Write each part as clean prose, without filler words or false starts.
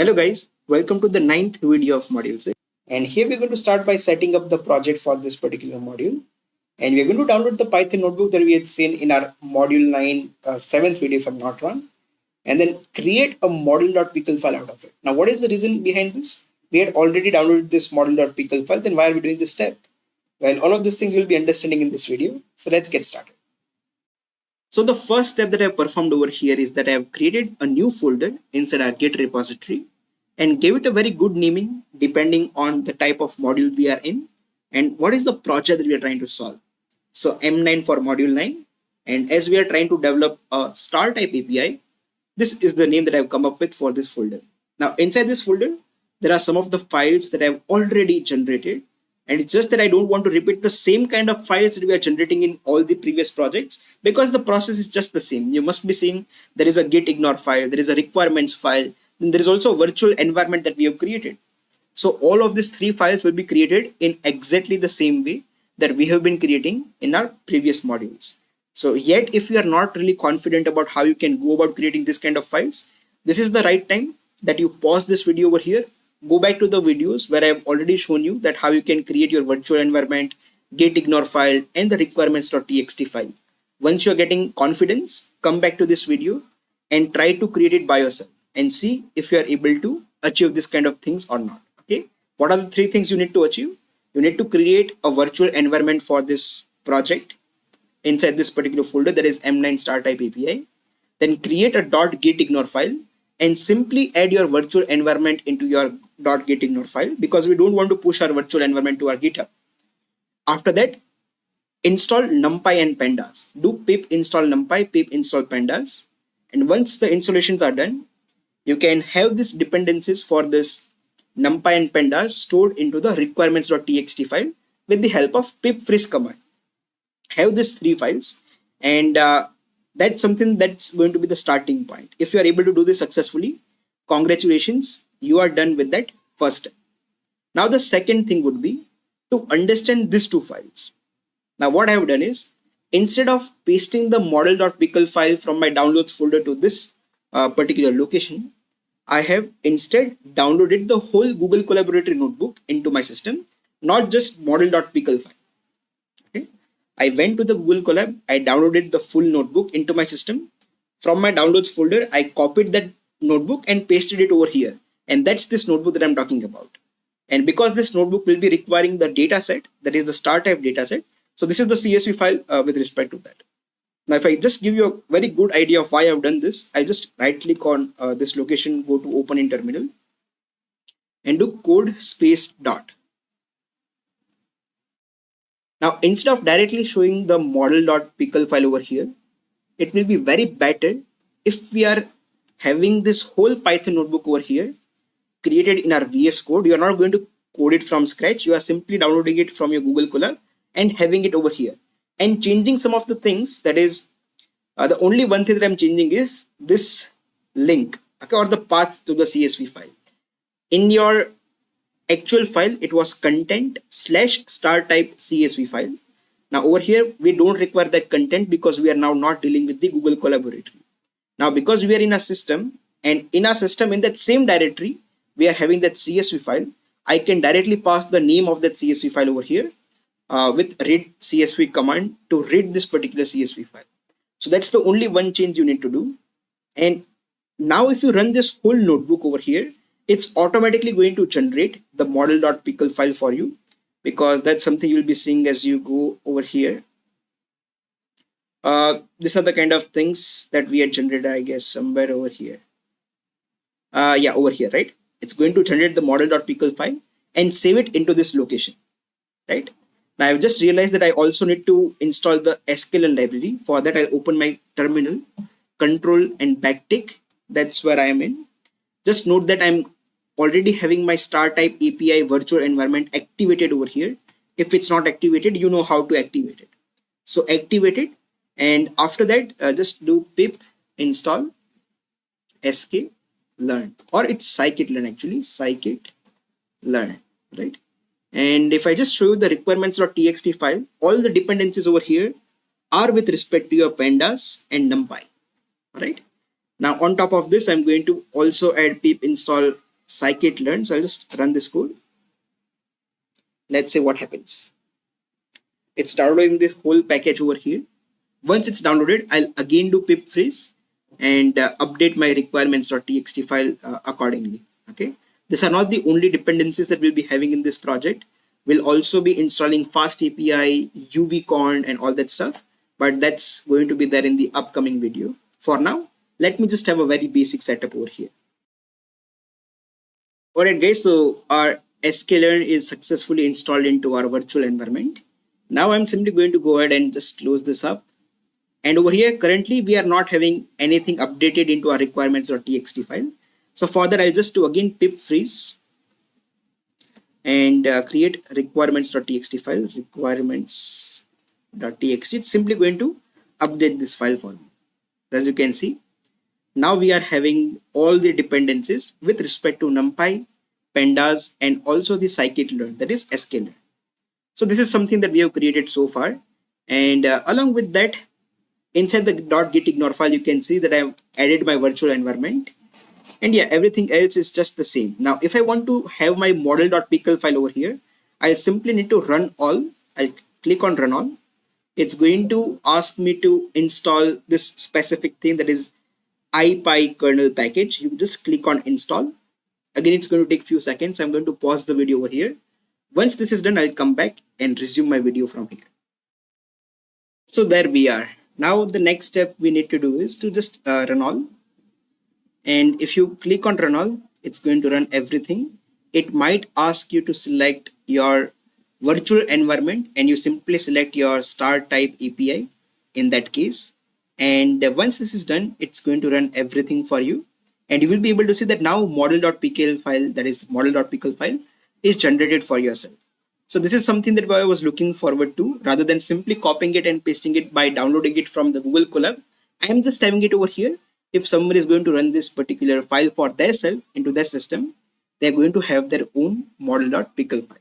Hello guys, welcome to the ninth video of module 6. And here we're going to start by setting up the project for this particular module. And we're going to download the Python notebook that we had seen in our module 9 7th video if I'm not wrong. And then create a model.pickle file out of it. Now what is the reason behind this? We had already downloaded this model.pickle file, then why are we doing this step? Well, all of these things you'll be understanding in this video. So let's get started. So the first step that I've performed over here is that I have created a new folder inside our Git repository and gave it a very good naming depending on the type of module we are in and what is the project that we are trying to solve. So M9 for module 9, and as we are trying to develop a star type API, this is the name that I've come up with for this folder. Now inside this folder, there are some of the files that I've already generated, and it's just that I don't want to repeat the same kind of files that we are generating in all the previous projects because the process is just the same. You must be seeing there is a git ignore file, there is a requirements file, then there is also a virtual environment that we have created. So all of these three files will be created in exactly the same way that we have been creating in our previous modules. So yet if you are not really confident about how you can go about creating this kind of files, this is the right time that you pause this video over here. Go back to the videos where I have already shown you that how you can create your virtual environment, git ignore file, and the requirements.txt file. Once you're getting confidence, come back to this video and try to create it by yourself and see if you are able to achieve this kind of things or not. Okay. What are the three things you need to achieve? You need to create a virtual environment for this project inside this particular folder, that is M9 star type API. Then create a .git ignore file and simply add your virtual environment into your .git ignore file because we don't want to push our virtual environment to our GitHub. After that, install numpy and pandas. Do pip install numpy, pip install pandas. And once the installations are done, you can have these dependencies for this numpy and pandas stored into the requirements.txt file with the help of pip freeze command. Have these three files, and that's something that's going to be the starting point. If you are able to do this successfully, congratulations, you are done with that first step. Now the second thing would be to understand these two files. Now what I have done is, instead of pasting the model.pickle file from my downloads folder to this particular location, I have instead downloaded the whole Google Collaboratory notebook into my system, not just model.pickle file. Okay. I went to the Google Colab, I downloaded the full notebook into my system. From my downloads folder, I copied that notebook and pasted it over here. And that's this notebook that I'm talking about. And because this notebook will be requiring the data set, that is the star type data set. So this is the CSV file with respect to that. Now, if I just give you a very good idea of why I've done this, I'll just right click on this location, go to open in terminal and do code space dot. Now, instead of directly showing the model.pickle file over here, it will be very better if we are having this whole Python notebook over here created in our VS Code. You are not going to code it from scratch. You are simply downloading it from your Google Colab and having it over here and changing some of the things. That is the only one thing that I'm changing is this link, okay, or the path to the CSV file. In your actual file, it was content/star type CSV file. Now over here, we don't require that content because we are now not dealing with the Google Collaboratory. Now because we are in a system, and in our system in that same directory, we are having that CSV file, I can directly pass the name of that CSV file over here with read CSV command to read this particular CSV file. So that's the only one change you need to do. And now if you run this whole notebook over here, it's automatically going to generate the model.pickle file for you, because that's something you'll be seeing as you go over here. These are the kind of things that we had generated, I guess, somewhere over here. Yeah, over here, right? It's going to generate the model.pickle file and save it into this location, right? Now I've just realized that I also need to install the sklearn library. For that, I'll open my terminal, control and backtick. That's where I am in. Just note that I'm already having my star type API virtual environment activated over here. If it's not activated, you know how to activate it. So activate it. And after that, just do pip install sklearn, or it's scikit-learn actually, scikit-learn, right? And if I just show you the requirements.txt file, all the dependencies over here are with respect to your pandas and numpy, right? Now on top of this, I'm going to also add pip install scikit-learn. So I'll just run this code. Let's say what happens. It's downloading the whole package over here. Once it's downloaded, I'll again do pip freeze and update my requirements.txt file accordingly. Okay. These are not the only dependencies that we'll be having in this project. We'll also be installing fast API, UVCon and all that stuff, but that's going to be there in the upcoming video. For now, let me just have a very basic setup over here. Alright guys, so our sklearn is successfully installed into our virtual environment. Now I'm simply going to go ahead and just close this up. And over here, currently we are not having anything updated into our requirements.txt file. So for that, I'll just do again pip freeze and create requirements.txt file, requirements.txt. It's simply going to update this file for me. As you can see, now we are having all the dependencies with respect to NumPy, pandas, and also the scikit-learn, that is sklearn. So this is something that we have created so far. And along with that, inside the .gitignore file, you can see that I have added my virtual environment. And yeah, everything else is just the same. Now, if I want to have my model.pickle file over here, I'll simply need to run all. I'll click on run all. It's going to ask me to install this specific thing, that is IPy kernel package. You just click on install. Again, it's going to take a few seconds. I'm going to pause the video over here. Once this is done, I'll come back and resume my video from here. So there we are. Now the next step we need to do is to just run all. And if you click on run all, it's going to run everything. It might ask you to select your virtual environment, and you simply select your star type API in that case. And once this is done, it's going to run everything for you. And you will be able to see that now model.pickle file, that is model.pickle file, is generated for yourself. So this is something that I was looking forward to. Rather than simply copying it and pasting it by downloading it from the Google Colab, I am just having it over here. If someone is going to run this particular file for their self into their system, they're going to have their own model.pickle file.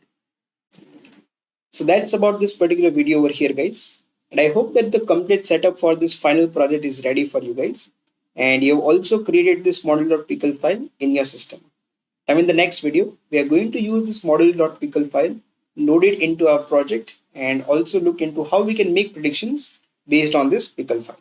So that's about this particular video over here, guys. And I hope that the complete setup for this final project is ready for you guys. And you've also created this model.pickle file in your system. Now in the next video, we are going to use this model.pickle file, load it into our project, and also look into how we can make predictions based on this pickle file.